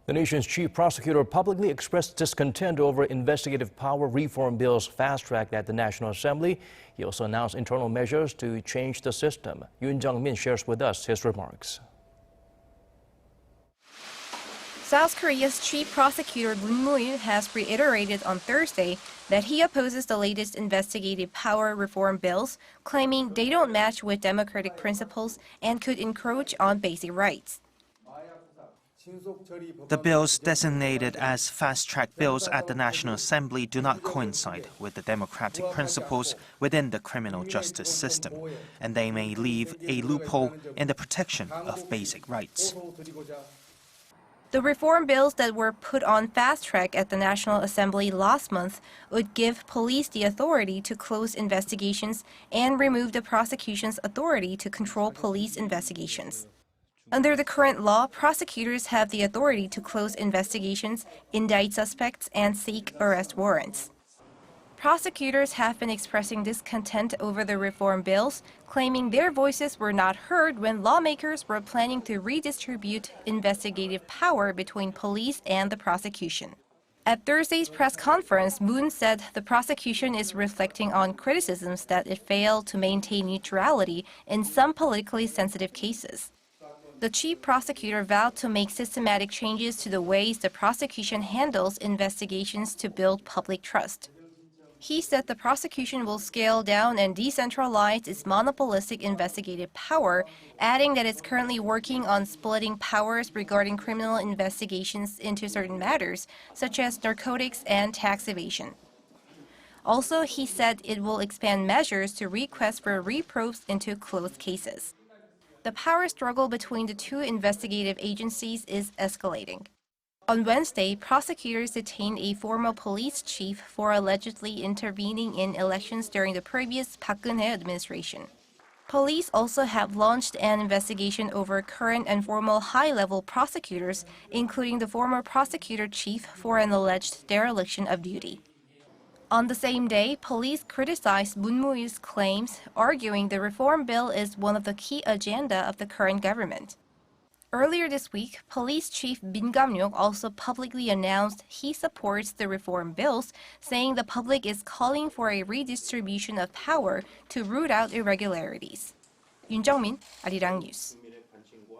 The nation's chief prosecutor publicly expressed discontent over investigative power reform bills fast-tracked at the National Assembly. He also announced internal measures to change the system. Yoon Jung-min shares with us his remarks. South Korea's chief prosecutor Moon Moo-il has reiterated on Thursday that he opposes the latest investigative power reform bills, claiming they don't match with democratic principles and could encroach on basic rights. The bills designated as fast-track bills at the National Assembly do not coincide with the democratic principles within the criminal justice system, and they may leave a loophole in the protection of basic rights. The reform bills that were put on fast track at the National Assembly last month would give police the authority to close investigations and remove the prosecution's authority to control police investigations. Under the current law, prosecutors have the authority to close investigations, indict suspects, and seek arrest warrants. Prosecutors have been expressing discontent over the reform bills, claiming their voices were not heard when lawmakers were planning to redistribute investigative power between police and the prosecution. At Thursday's press conference, Moon said the prosecution is reflecting on criticisms that it failed to maintain neutrality in some politically sensitive cases. The chief prosecutor vowed to make systematic changes to the ways the prosecution handles investigations to build public trust. He said the prosecution will scale down and decentralize its monopolistic investigative power, adding that it's currently working on splitting powers regarding criminal investigations into certain matters, such as narcotics and tax evasion. Also, he said it will expand measures to request for reprobes into closed cases. The power struggle between the two investigative agencies is escalating. On Wednesday, prosecutors detained a former police chief for allegedly intervening in elections during the previous Park Geun-hye administration. Police also have launched an investigation over current and former high-level prosecutors, including the former prosecutor chief for an alleged dereliction of duty. On the same day, police criticized Moon Moo-il's claims, arguing the reform bill is one of the key agenda of the current government. Earlier this week, Police Chief Min Kam-ryuk also publicly announced he supports the reform bills, saying the public is calling for a redistribution of power to root out irregularities. Yoon Jung-min, Arirang News.